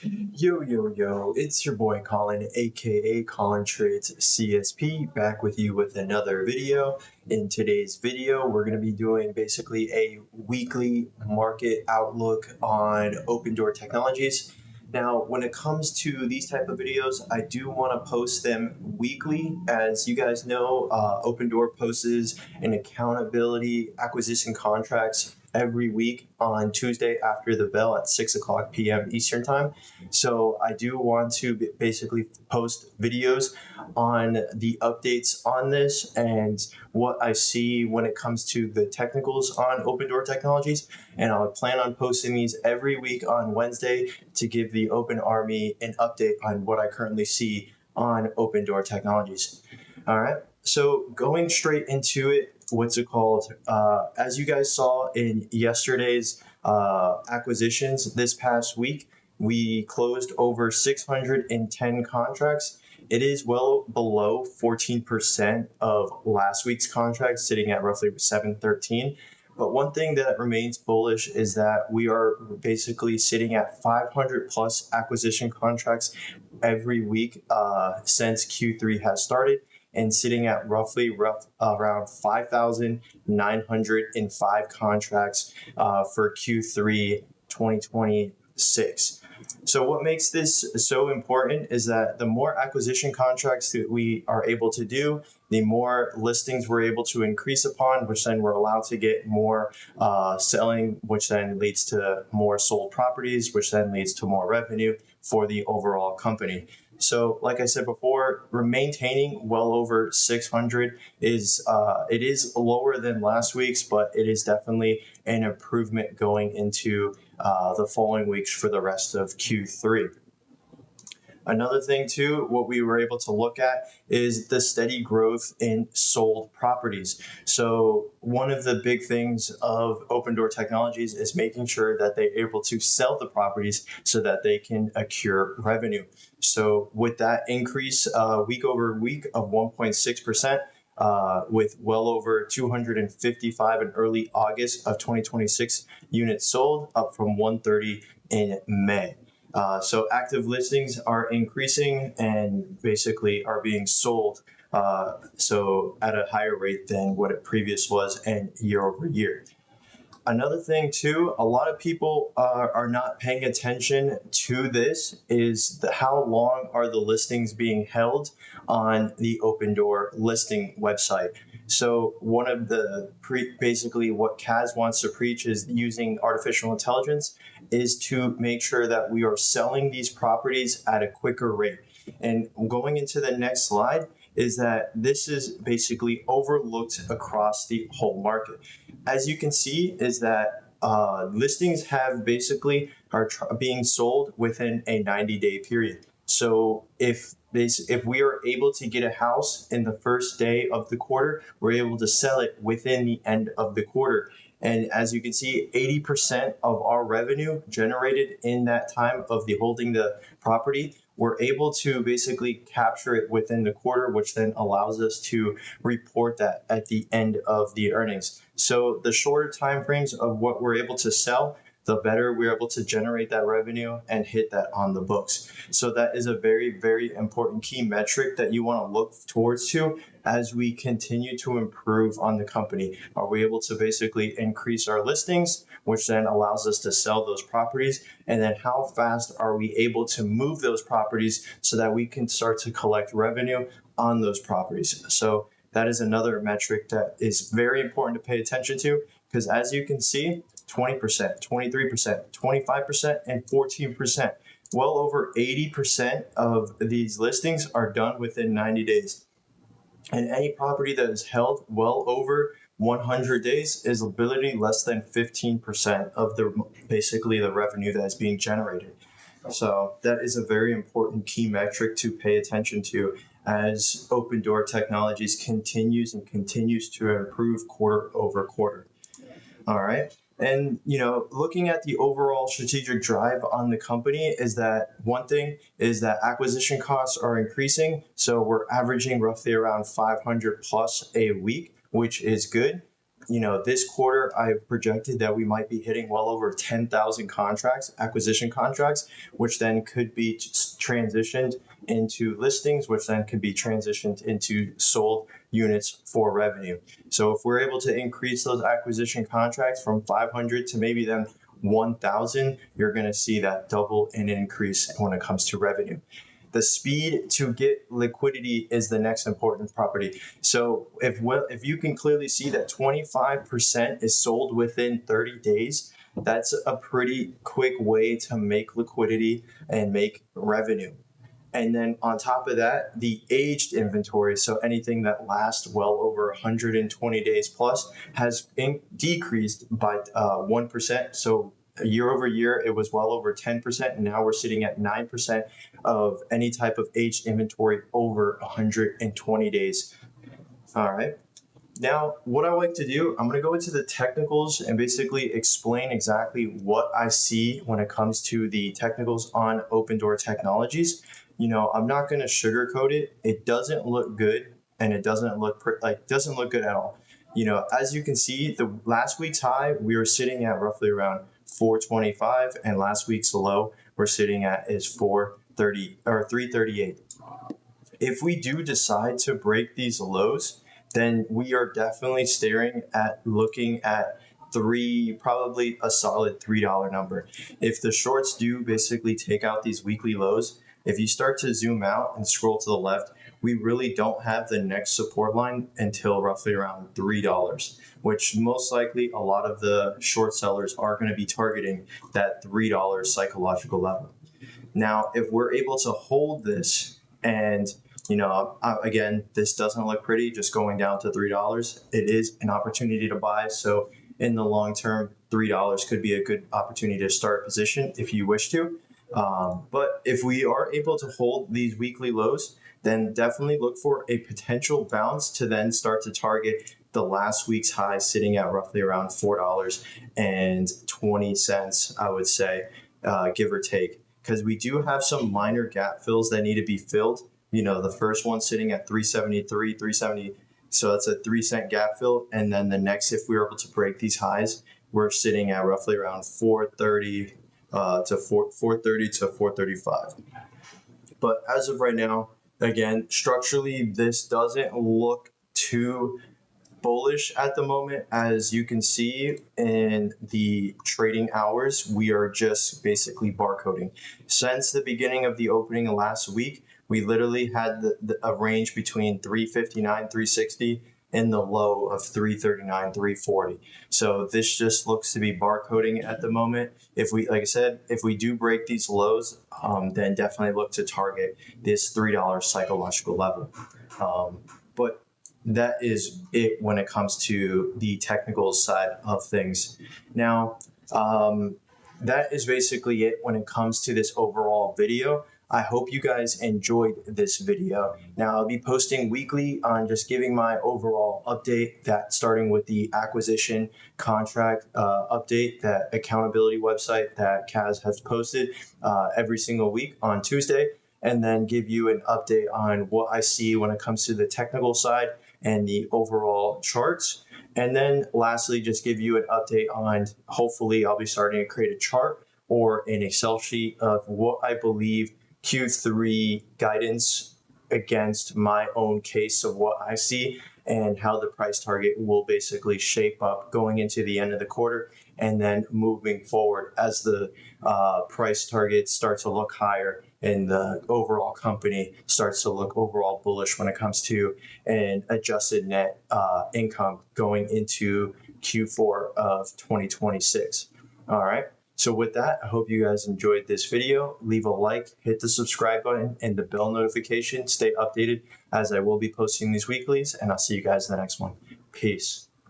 Yo, it's your boy Colin, aka Colin Trades CSP, back with you with another video. In today's video, we're going to be doing basically a weekly market outlook on Opendoor Technologies. Now, when it comes to these type of videos, I do want to post them weekly. As you guys know, Opendoor posts an accountability acquisition contracts every week on Tuesday after the bell at 6 o'clock p.m. Eastern Time. So I do want to basically post videos on the updates on this and what I see when it comes to the technicals on Opendoor Technologies. And I'll plan on posting these every week on Wednesday to give the Open Army an update on what I currently see on Opendoor Technologies. All right. So going straight into it, what's it called? As you guys saw in yesterday's acquisitions this past week, we closed over 610 contracts. It is well below 14% of last week's contracts, sitting at roughly 713. But one thing that remains bullish is that we are basically sitting at 500 plus acquisition contracts every week since Q3 has started, and sitting at roughly around 5,905 contracts for Q3 2026. So what makes this so important is that the more acquisition contracts that we are able to do, the more listings we're able to increase upon, which then we're allowed to get more selling, which then leads to more sold properties, which then leads to more revenue for the overall company. So like I said before, we're maintaining well over 600 is it is lower than last week's, but it is definitely an improvement going into the following weeks for the rest of Q3. Another thing too, what we were able to look at is the steady growth in sold properties. So one of the big things of Opendoor Technologies is making sure that they're able to sell the properties so that they can accrue revenue. So with that increase week over week of 1.6%, with well over 255 in early August of 2026 units sold, up from 130 in May. So active listings are increasing and basically are being sold so at a higher rate than what it previous was and year over year. Another thing too, a lot of people are not paying attention to this is how long are the listings being held on the Opendoor listing website. So one of the basically what Kaz wants to preach is using artificial intelligence is to make sure that we are selling these properties at a quicker rate. And going into the next slide is that this is basically overlooked across the whole market. As you can see is that listings have basically are being sold within a 90-day period. So if we are able to get a house in the first day of the quarter, we're able to sell it within the end of the quarter. And as you can see, 80% of our revenue generated in that time of the holding the property, we're able to basically capture it within the quarter, which then allows us to report that at the end of the earnings. So the shorter time frames of what we're able to sell, the better we're able to generate that revenue and hit that on the books. So that is a very, very important key metric that you want to look towards to as we continue to improve on the company. Are we able to basically increase our listings, which then allows us to sell those properties? And then how fast are we able to move those properties so that we can start to collect revenue on those properties? So that is another metric that is very important to pay attention to, because as you can see, 20%, 23%, 25%, and 14%. Well over 80% of these listings are done within 90 days. And any property that is held well over 100 days is ability less than 15% of basically the revenue that is being generated. So that is a very important key metric to pay attention to as Opendoor Technologies continues to improve quarter over quarter. All right. And, looking at the overall strategic drive on the company is that one thing is that acquisition costs are increasing. So we're averaging roughly around 500 plus a week, which is good. this quarter, I've projected that we might be hitting well over 10,000 contracts, acquisition contracts, which then could be transitioned into listings, which then could be transitioned into sold units for revenue. So if we're able to increase those acquisition contracts from 500 to maybe then 1,000, you're going to see that double in increase when it comes to revenue. The speed to get liquidity is the next important property. So if you can clearly see that 25% is sold within 30 days, that's a pretty quick way to make liquidity and make revenue. And then on top of that, the aged inventory, so anything that lasts well over 120 days plus, has decreased by 1%. So year over year, it was well over 10%. And now we're sitting at 9% of any type of aged inventory over 120 days. All right. Now, what I like to do, I'm going to go into the technicals and basically explain exactly what I see when it comes to the technicals on Opendoor Technologies. I'm not going to sugarcoat it. It doesn't look good, and it doesn't look good at all. As you can see, the last week's high, we were sitting at roughly around 425, and last week's low we're sitting at is 430 or 338. If we do decide to break these lows, then we are definitely looking at probably a solid $3 number. If the shorts do basically take out these weekly lows, if you start to zoom out and scroll to the left, we really don't have the next support line until roughly around $3, which most likely a lot of the short sellers are going to be targeting that $3 psychological level. Now, if we're able to hold this and again, this doesn't look pretty, just going down to $3. It is an opportunity to buy. So in the long term, $3 could be a good opportunity to start a position if you wish to. But if we are able to hold these weekly lows, then definitely look for a potential bounce to then start to target the last week's high, sitting at roughly around $4.20, I would say, give or take, because we do have some minor gap fills that need to be filled. The first one sitting at 373, 370. So that's a 3-cent gap fill. And then the next, if we were able to break these highs, we're sitting at roughly around 430 to 435. But as of right now, again, structurally, this doesn't look too bullish at the moment. As you can see in the trading hours, we are just basically barcoding. Since the beginning of the opening last week, we literally had a range between 359, 360 and the low of 339, 340. So this just looks to be barcoding at the moment. If we do break these lows, then definitely look to target this $3 psychological level. But that is it when it comes to the technical side of things. Now, that is basically it when it comes to this overall video. I hope you guys enjoyed this video. Now, I'll be posting weekly on just giving my overall update, that starting with the acquisition contract update, that accountability website that Kaz has posted every single week on Tuesday, and then give you an update on what I see when it comes to the technical side and the overall charts. And then lastly, just give you an update on, hopefully I'll be starting to create a chart or an Excel sheet of what I believe Q3 guidance against my own case of what I see and how the price target will basically shape up going into the end of the quarter and then moving forward as the price targets start to look higher and the overall company starts to look overall bullish when it comes to an adjusted net income going into Q4 of 2026. All right. So with that, I hope you guys enjoyed this video. Leave a like, hit the subscribe button and the bell notification. Stay updated as I will be posting these weeklies, and I'll see you guys in the next one. Peace.